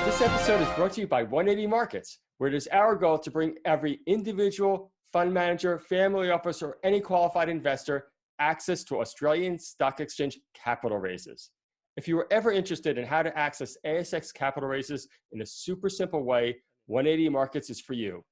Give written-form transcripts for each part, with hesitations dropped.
This episode is brought to you by 180 Markets, where it is our goal to bring every individual, fund manager, family office, or any qualified investor access to Australian Stock Exchange capital raises. If you are ever interested in how to access ASX capital raises in a super simple way, 180 Markets is for you.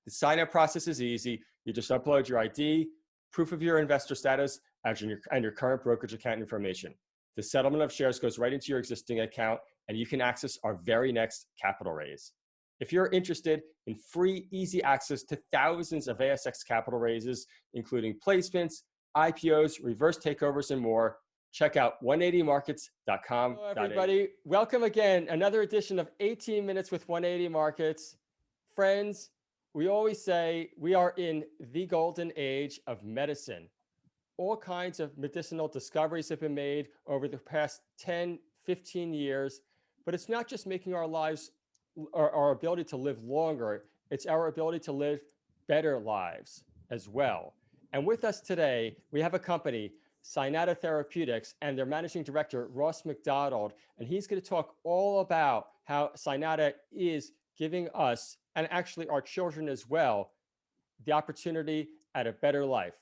The sign-up process is easy. You just upload your ID, proof of your investor status, and your current brokerage account information. The settlement of shares goes right into your existing account, and you can access our very next capital raise. If you're interested in free, easy access to thousands of ASX capital raises, including placements, IPOs, reverse takeovers, and more, check out 180markets.com. Hello, everybody. Welcome again. Another edition of 18 Minutes with 180 Markets. Friends, we always say we are in the golden age of medicine. All kinds of medicinal discoveries have been made over the past 10, 15 years, but it's not just making our lives or our ability to live longer, it's our ability to live better lives as well. And with us today, we have a company, Cynata Therapeutics, and their managing director, Ross Macdonald, and he's going to talk all about how Cynata is giving us, and actually our children as well, the opportunity at a better life.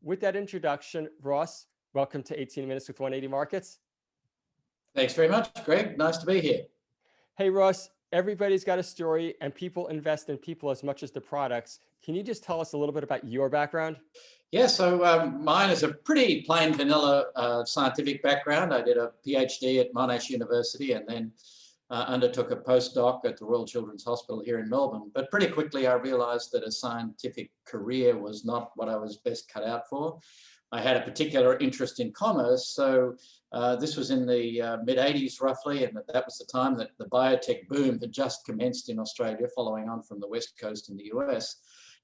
With that introduction, Ross, welcome to 18 Minutes with 180 Markets. Thanks very much, Greg. Nice to be here. Hey, Ross, everybody's got a story and people invest in people as much as the products. Can you just tell us a little bit about your background? Yeah, so mine is a pretty plain vanilla scientific background. I did a PhD at Monash University and then undertook a postdoc at the Royal Children's Hospital here in Melbourne. But pretty quickly I realized that a scientific career was not what I was best cut out for. I had a particular interest in commerce, so this was in the mid-80s roughly, and that was the time that the biotech boom had just commenced in Australia, following on from the West Coast in the US.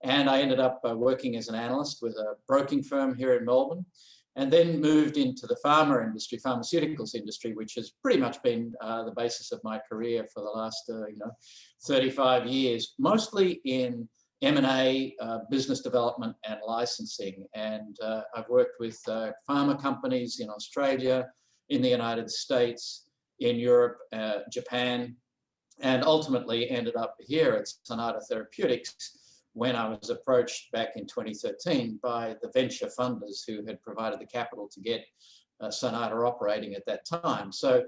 And I ended up working as an analyst with a broking firm here in Melbourne, and then moved into the pharmaceuticals industry, which has pretty much been the basis of my career for the last 35 years, mostly in M&A, business development and licensing. And I've worked with pharma companies in Australia, in the United States, in Europe, Japan, and ultimately ended up here at Cynata Therapeutics when I was approached back in 2013 by the venture funders who had provided the capital to get Cynata operating at that time. So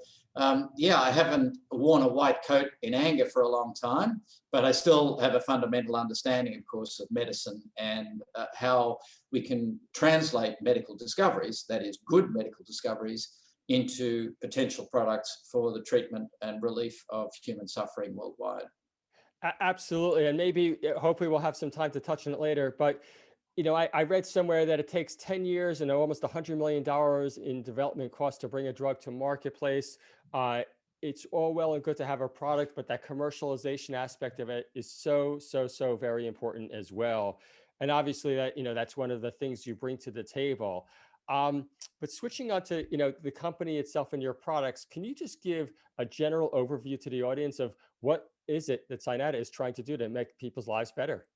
yeah, I haven't worn a white coat in anger for a long time, but I still have a fundamental understanding, of course, of medicine and how we can translate medical discoveries, that is good medical discoveries, into potential products for the treatment and relief of human suffering worldwide. Absolutely. And maybe, hopefully we'll have some time to touch on it later, but you know, I read somewhere that it takes 10 years and almost $100 million in development costs to bring a drug to marketplace. It's all well and good to have a product, but that commercialization aspect of it is so very important as well. And obviously that, you know, that's one of the things you bring to the table. But switching on to, you know, the company itself and your products, can you just give a general overview to the audience of what is it that Cynata is trying to do to make people's lives better?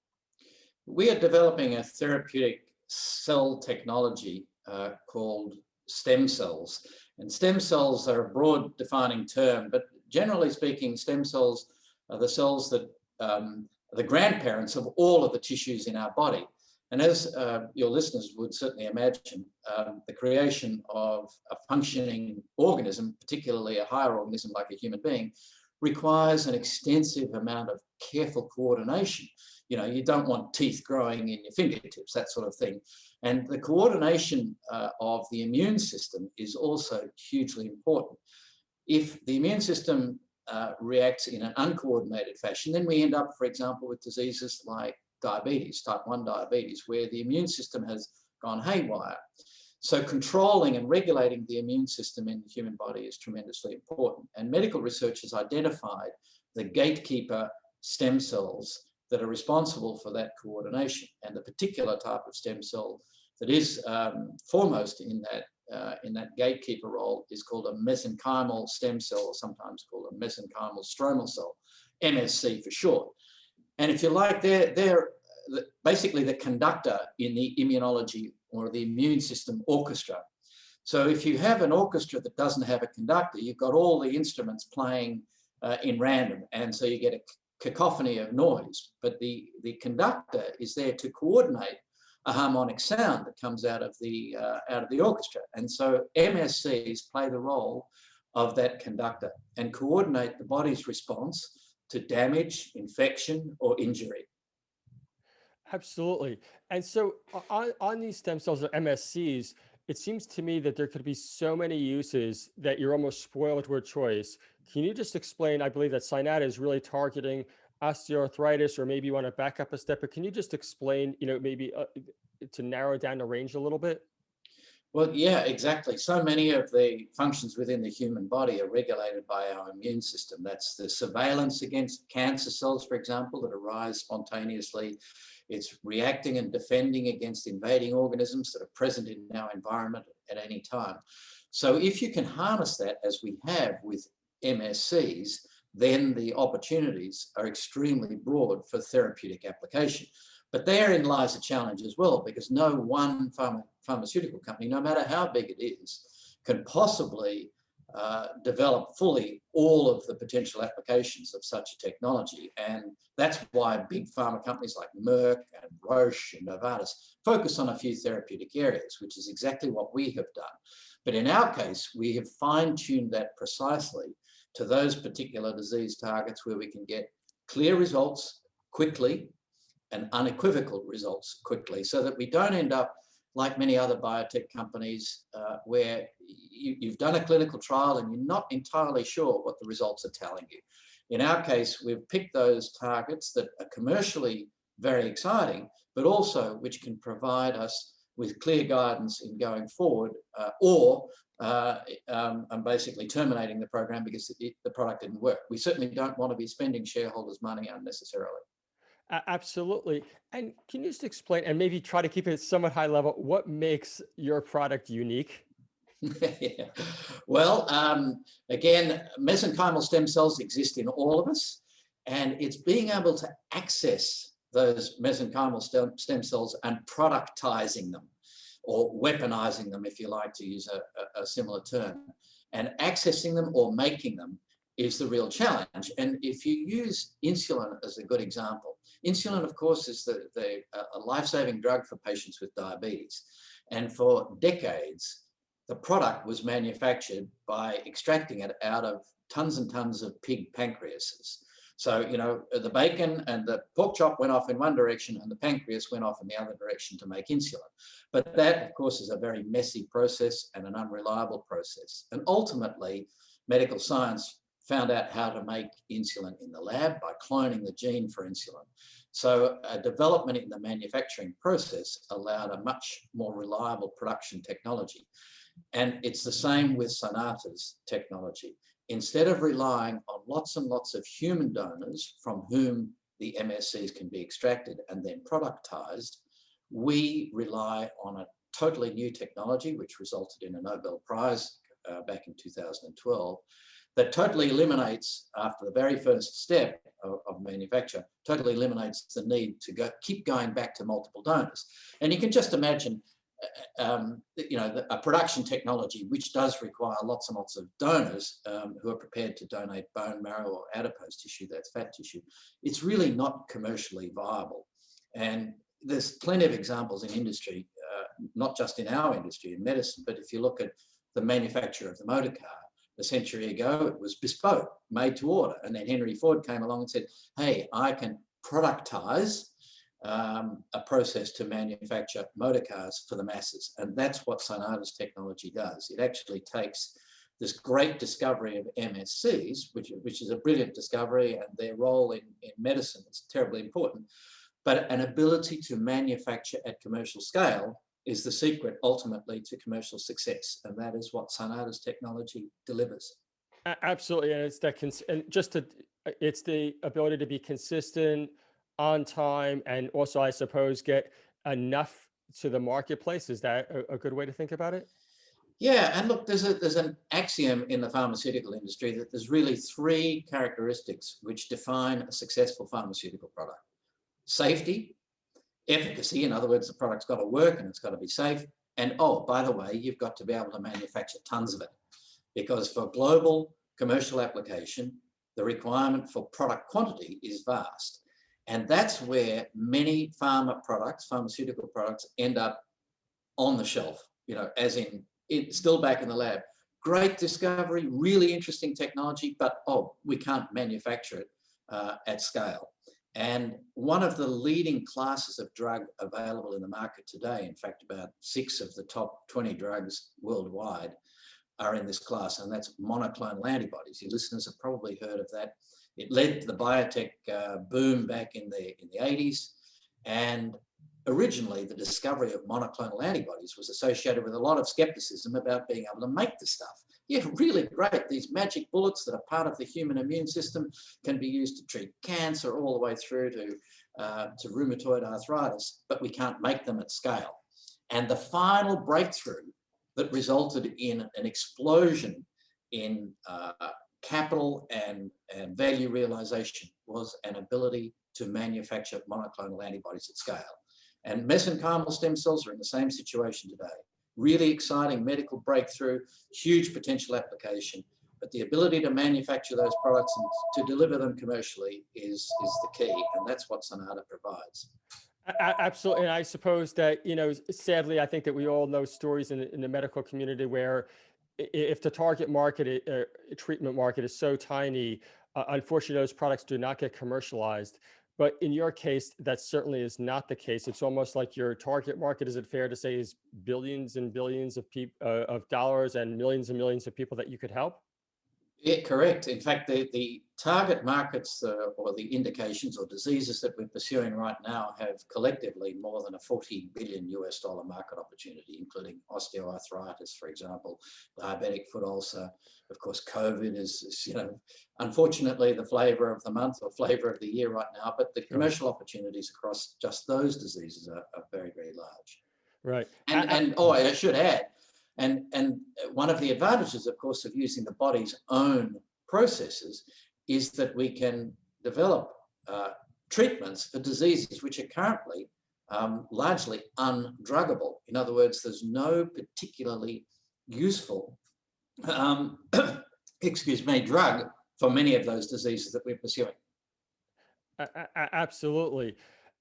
We are developing a therapeutic cell technology called stem cells. And stem cells are a broad defining term, but generally speaking, stem cells are the cells that are the grandparents of all of the tissues in our body. And as your listeners would certainly imagine, the creation of a functioning organism, particularly a higher organism like a human being, requires an extensive amount of careful coordination. You know, you don't want teeth growing in your fingertips, that sort of thing. And the coordination of the immune system is also hugely important. If the immune system reacts in an uncoordinated fashion, then we end up, for example, with diseases like diabetes, type 1 diabetes, where the immune system has gone haywire. So controlling and regulating the immune system in the human body is tremendously important. And medical research has identified the gatekeeper stem cells that are responsible for that coordination. And the particular type of stem cell that is foremost in that gatekeeper role is called a mesenchymal stem cell, or sometimes called a mesenchymal stromal cell, MSC for short. And if you like, they're basically the conductor in the immunology or the immune system orchestra. So if you have an orchestra that doesn't have a conductor, you've got all the instruments playing in random. And so you get a cacophony of noise. But the conductor is there to coordinate a harmonic sound that comes out of the orchestra. And so MSCs play the role of that conductor and coordinate the body's response to damage, infection, or injury. Absolutely. And so on these stem cells or MSCs, it seems to me that there could be so many uses that you're almost spoiled with choice. Can you just explain? I believe that Cynata is really targeting osteoarthritis, or maybe you want to back up a step, but can you just explain, maybe to narrow down the range a little bit? Well, yeah, exactly. So many of the functions within the human body are regulated by our immune system. That's the surveillance against cancer cells, for example, that arise spontaneously. It's reacting and defending against invading organisms that are present in our environment at any time. So if you can harness that, as we have with MSCs, then the opportunities are extremely broad for therapeutic application. But therein lies a challenge as well, because no one pharmaceutical company, no matter how big it is, can possibly develop fully all of the potential applications of such a technology. And that's why big pharma companies like Merck and Roche and Novartis focus on a few therapeutic areas, which is exactly what we have done. But in our case, we have fine-tuned that precisely to those particular disease targets where we can get clear results quickly and unequivocal results quickly, so that we don't end up like many other biotech companies where you've done a clinical trial and you're not entirely sure what the results are telling you. In our case, we've picked those targets that are commercially very exciting, but also which can provide us with clear guidance in going forward, or I'm basically terminating the program because the product didn't work. We certainly don't want to be spending shareholders' money unnecessarily. Absolutely. And can you just explain, and maybe try to keep it somewhat high level, what makes your product unique? Yeah. Well, again, mesenchymal stem cells exist in all of us, and it's being able to access those mesenchymal stem cells and productizing them, or weaponizing them, if you like to use a similar term. And accessing them or making them is the real challenge. And if you use insulin as a good example, insulin, of course, is a life-saving drug for patients with diabetes. And for decades, the product was manufactured by extracting it out of tons and tons of pig pancreases. So, the bacon and the pork chop went off in one direction and the pancreas went off in the other direction to make insulin. But that, of course, is a very messy process and an unreliable process. And ultimately, medical science found out how to make insulin in the lab by cloning the gene for insulin. So a development in the manufacturing process allowed a much more reliable production technology. And it's the same with Cynata's technology. Instead of relying on lots and lots of human donors from whom the MSCs can be extracted and then productized, we rely on a totally new technology, which resulted in a Nobel Prize back in 2012, that totally eliminates, after the very first step of manufacture, totally eliminates the need to keep going back to multiple donors. And you can just imagine a production technology which does require lots and lots of donors who are prepared to donate bone marrow or adipose tissue, that's fat tissue. It's really not commercially viable. And there's plenty of examples in industry, not just in our industry, in medicine, but if you look at the manufacture of the motor car, a century ago, it was bespoke, made to order. And then Henry Ford came along and said, hey, I can productize a process to manufacture motor cars for the masses. And that's what Cynata's technology does. It actually takes this great discovery of MSCs, which is a brilliant discovery, and their role in medicine is terribly important, but an ability to manufacture at commercial scale is the secret ultimately to commercial success. And that is what Cynata's technology delivers. Absolutely. And it's it's the ability to be consistent, on time, and also, I suppose, get enough to the marketplace. Is that a good way to think about it? Yeah, and look, there's an axiom in the pharmaceutical industry that there's really three characteristics which define a successful pharmaceutical product: safety, efficacy, in other words, the product's got to work and it's got to be safe, and oh, by the way, you've got to be able to manufacture tons of it, because for global commercial application, the requirement for product quantity is vast. And that's where many pharmaceutical products end up on the shelf, as in it's still back in the lab. Great discovery, really interesting technology, but we can't manufacture it at scale. And one of the leading classes of drug available in the market today, in fact, about 6 of the top 20 drugs worldwide are in this class, and that's monoclonal antibodies. Your listeners have probably heard of that. It led to the biotech boom back in the 80s. And originally, the discovery of monoclonal antibodies was associated with a lot of skepticism about being able to make the stuff. Yeah, really great. These magic bullets that are part of the human immune system can be used to treat cancer all the way through to rheumatoid arthritis, but we can't make them at scale. And the final breakthrough that resulted in an explosion in capital and value realization was an ability to manufacture monoclonal antibodies at scale. And mesenchymal stem cells are in the same situation today. Really exciting medical breakthrough, huge potential application, but the ability to manufacture those products and to deliver them commercially is the key, and that's what Cynata provides. Absolutely. And I suppose that, sadly, I think that we all know stories in the medical community where if the target market, treatment market is so tiny, unfortunately, those products do not get commercialized. But in your case, that certainly is not the case. It's almost like your target market, is it fair to say, is billions and billions of dollars and millions of people that you could help? Yeah, correct. In fact, the target markets or the indications or diseases that we're pursuing right now have collectively more than a $40 billion market opportunity, including osteoarthritis, for example, diabetic foot ulcer. Of course, COVID is unfortunately the flavor of the month or flavor of the year right now, but the commercial opportunities across just those diseases are very, very large. Right. And I should add, and one of the advantages, of course, of using the body's own processes is that we can develop treatments for diseases which are currently largely undruggable. In other words, there's no particularly useful, drug for many of those diseases that we're pursuing. Absolutely.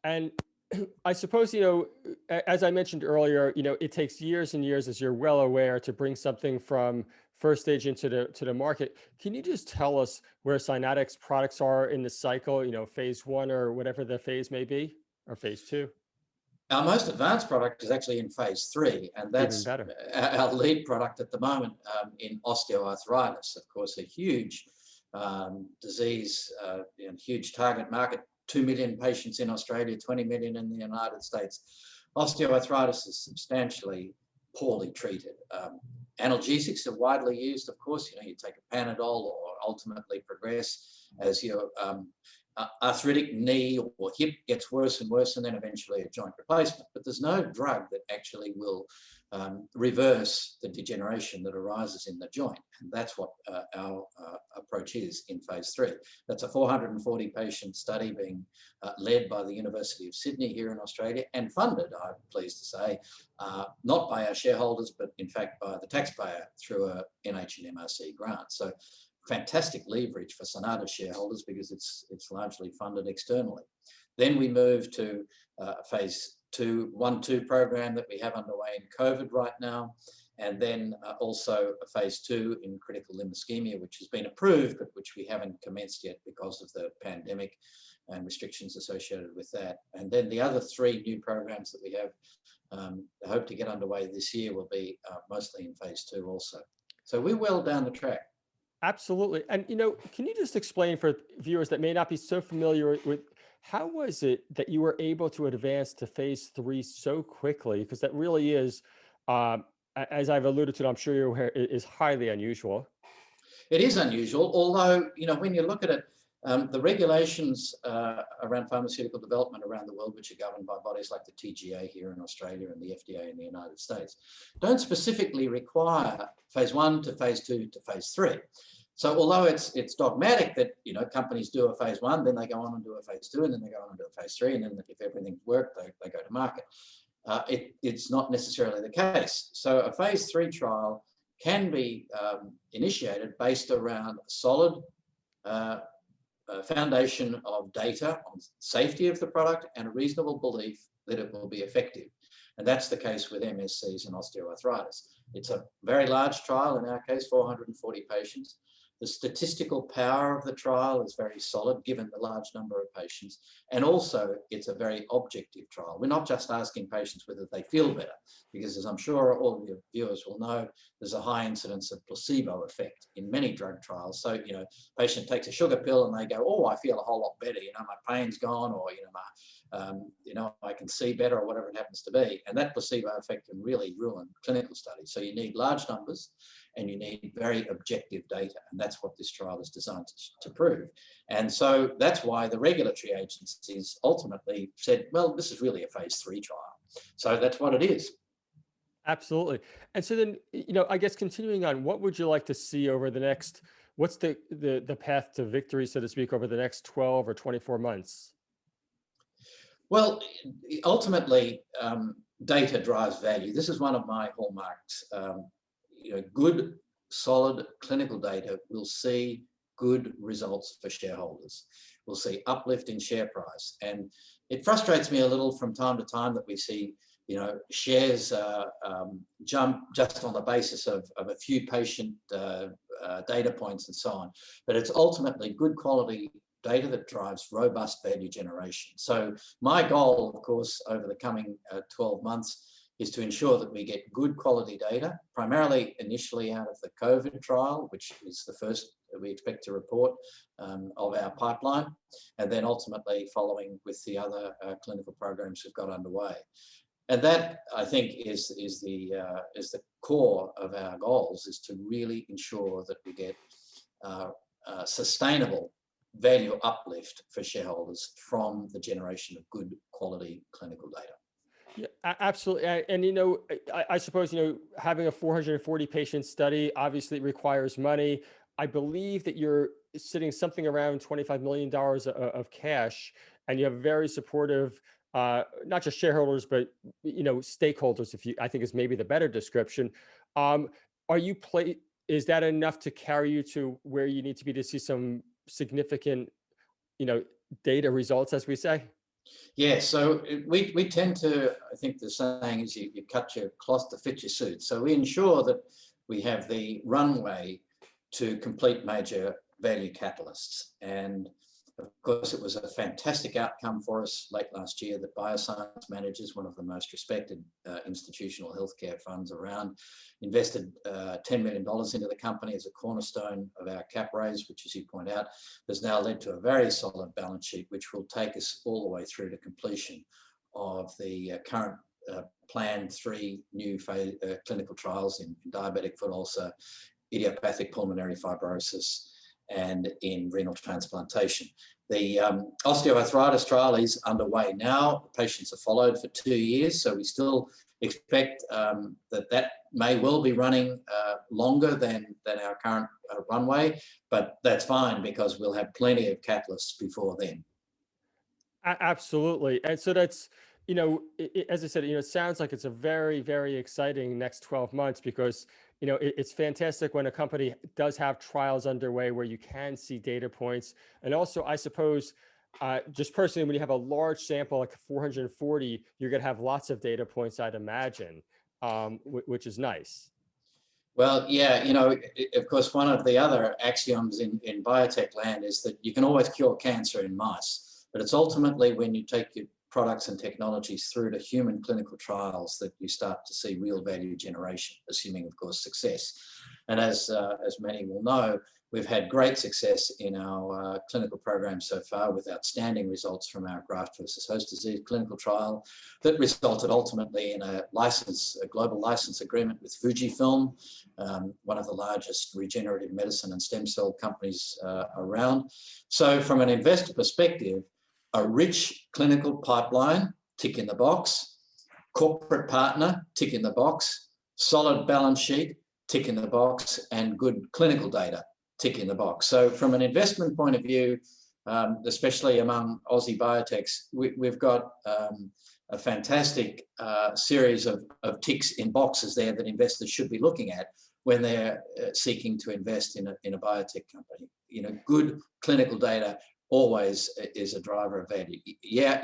And I suppose, as I mentioned earlier, it takes years and years, as you're well aware, to bring something from first stage into the market. Can you just tell us where Cynata's products are in the cycle, phase 1 or whatever the phase may be, or phase 2? Our most advanced product is actually in phase 3, and that's our lead product at the moment in osteoarthritis. Of course, a huge disease and huge target market. 2 million patients in Australia, 20 million in the United States. Osteoarthritis is substantially poorly treated. Analgesics are widely used, of course. You take a Panadol or ultimately progress as your arthritic knee or hip gets worse and worse, and then eventually a joint replacement. But there's no drug that actually will reverse the degeneration that arises in the joint. And that's what our approach is in phase 3. That's a 440 patient study being led by the University of Sydney here in Australia and funded, I'm pleased to say, not by our shareholders, but in fact by the taxpayer through a NH&MRC grant. So fantastic leverage for Cynata shareholders because it's largely funded externally. Then we move to phase 1/2 program that we have underway in COVID right now, and then also a phase 2 in critical limb ischemia, which has been approved, but which we haven't commenced yet because of the pandemic and restrictions associated with that. And then the other 3 new programs that we have, I hope to get underway this year, will be mostly in phase 2 also. So we're well down the track. Absolutely. And, can you just explain for viewers that may not be so familiar with, how was it that you were able to advance to phase 3 so quickly? Because that really is, as I've alluded to, I'm sure you're aware, is highly unusual. It is unusual, although, when you look at it, the regulations around pharmaceutical development around the world, which are governed by bodies like the TGA here in Australia and the FDA in the United States, don't specifically require phase 1 to phase 2 to phase 3. So although it's dogmatic that companies do a phase 1, then they go on and do a phase 2, and then they go on and do a phase 3, and then if everything's worked, they go to market. It's not necessarily the case. So a phase 3 trial can be initiated based around solid a foundation of data on safety of the product and a reasonable belief that it will be effective. And that's the case with MSCs and osteoarthritis. It's a very large trial, in our case, 440 patients. The statistical power of the trial is very solid given the large number of patients. And also, it's a very objective trial. We're not just asking patients whether they feel better, because as I'm sure all of your viewers will know, there's a high incidence of placebo effect in many drug trials. So, patient takes a sugar pill and they go, oh, I feel a whole lot better. My pain's gone, or, I can see better, or whatever it happens to be. And that placebo effect can really ruin clinical studies. So you need large numbers and you need very objective data. And that's what this trial is designed to prove. And so that's why the regulatory agencies ultimately said, well, this is really a phase 3 trial. So that's what it is. Absolutely. And so then, I guess continuing on, what would you like to see over the next, what's the path to victory, so to speak, over the next 12 or 24 months? Well, ultimately, data drives value. This is one of my hallmarks. Good, solid clinical data will see good results for shareholders. We'll see uplift in share price. And it frustrates me a little from time to time that we see, shares jump just on the basis of a few patient data points and so on. But it's ultimately good quality data that drives robust value generation. So my goal, of course, over the coming 12 months is to ensure that we get good quality data, primarily initially out of the COVID trial, which is the first that we expect to report of our pipeline, and then ultimately following with the other clinical programs we've got underway. And that, I think, is the core of our goals, is to really ensure that we get sustainable value uplift for shareholders from the generation of good quality clinical data. Yeah, absolutely. And, I suppose, having a 440 patient study obviously requires money. I believe that you're sitting something around $25 million of cash, and you have very supportive, not just shareholders, but, stakeholders, I think is maybe the better description. Is that enough to carry you to where you need to be to see some significant, data results, as we say? Yeah, so we tend to, I think the saying is you cut your cloth to fit your suit. So we ensure that we have the runway to complete major value catalysts. And of course, it was a fantastic outcome for us late last year that Bioscience Managers, one of the most respected institutional healthcare funds around, invested $10 million into the company as a cornerstone of our cap raise, which, as you point out, has now led to a very solid balance sheet, which will take us all the way through to completion of the current planned 3 new clinical trials in diabetic foot ulcer, idiopathic pulmonary fibrosis, and in renal transplantation. The osteoarthritis trial is underway now. Patients are followed for 2 years, so we still expect that may well be running longer than our current runway, but that's fine because we'll have plenty of catalysts before then. Absolutely. And so that's, as I said, it sounds like it's a very, very exciting next 12 months, because, it's fantastic when a company does have trials underway where you can see data points. And also, I suppose, just personally, when you have a large sample like 440, you're going to have lots of data points, I'd imagine, which is nice. Well, yeah, of course, one of the other axioms in biotech land is that you can always cure cancer in mice, but it's ultimately when you take your products and technologies through to human clinical trials that you start to see real value generation, assuming, of course, success. And as many will know, we've had great success in our clinical program so far, with outstanding results from our graft versus host disease clinical trial that resulted ultimately in a global license agreement with Fujifilm, one of the largest regenerative medicine and stem cell companies around. So from an investor perspective, a rich clinical pipeline, tick in the box, corporate partner, tick in the box, solid balance sheet, tick in the box, and good clinical data, tick in the box. So from an investment point of view, especially among Aussie biotechs, we've got a fantastic series of ticks in boxes there that investors should be looking at when they're seeking to invest in a biotech company. good clinical data always is a driver of value. Yeah,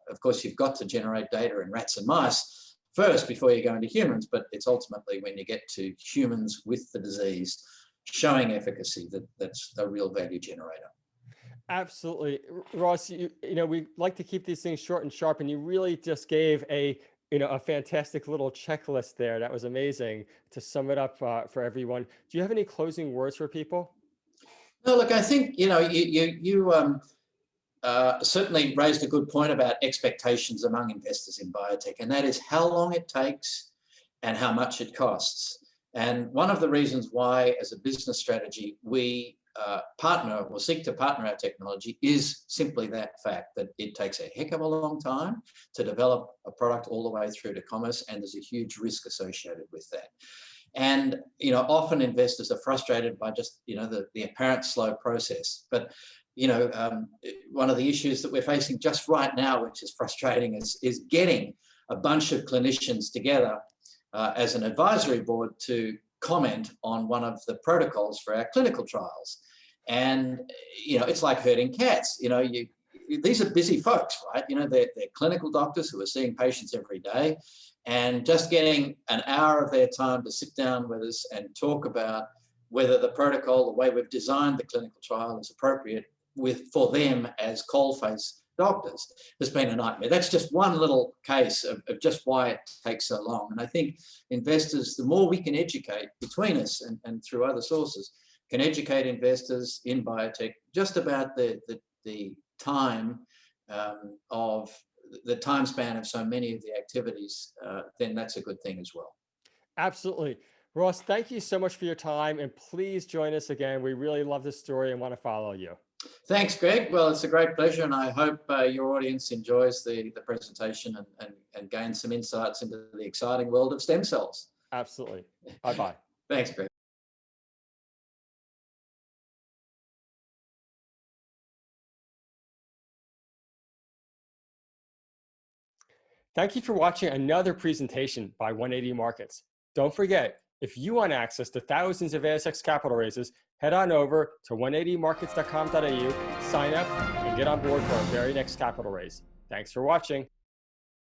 of course, you've got to generate data in rats and mice first before you go into humans, but it's ultimately when you get to humans with the disease showing efficacy that's a real value generator. Absolutely. Ross, we like to keep these things short and sharp, and you really just gave a fantastic little checklist there. That was amazing to sum it up for everyone. Do you have any closing words for people? No, look, I think, you certainly raised a good point about expectations among investors in biotech, and that is how long it takes and how much it costs. And one of the reasons why, as a business strategy, we partner or seek to partner our technology is simply that fact that it takes a heck of a long time to develop a product all the way through to commerce, and there's a huge risk associated with that. And often investors are frustrated by just the apparent slow process. But one of the issues that we're facing just right now, which is frustrating, is getting a bunch of clinicians together as an advisory board to comment on one of the protocols for our clinical trials. And it's like herding cats. These are busy folks, right? They're clinical doctors who are seeing patients every day, and just getting an hour of their time to sit down with us and talk about whether the protocol, the way we've designed the clinical trial, is appropriate for them as coalface doctors has been a nightmare. That's just one little case of just why it takes so long. And I think investors, the more we can educate between us and through other sources, can educate investors in biotech just about the time of the time span of so many of the activities, then that's a good thing as well. Absolutely. Ross, thank you so much for your time, and please join us again. We really love this story and want to follow you. Thanks, Greg. Well, it's a great pleasure, and I hope your audience enjoys the presentation and gains some insights into the exciting world of stem cells. Absolutely. Bye-bye. Thanks, Greg. Thank you for watching another presentation by 180 Markets. Don't forget, if you want access to thousands of ASX capital raises, head on over to 180markets.com.au, sign up, and get on board for our very next capital raise. Thanks for watching.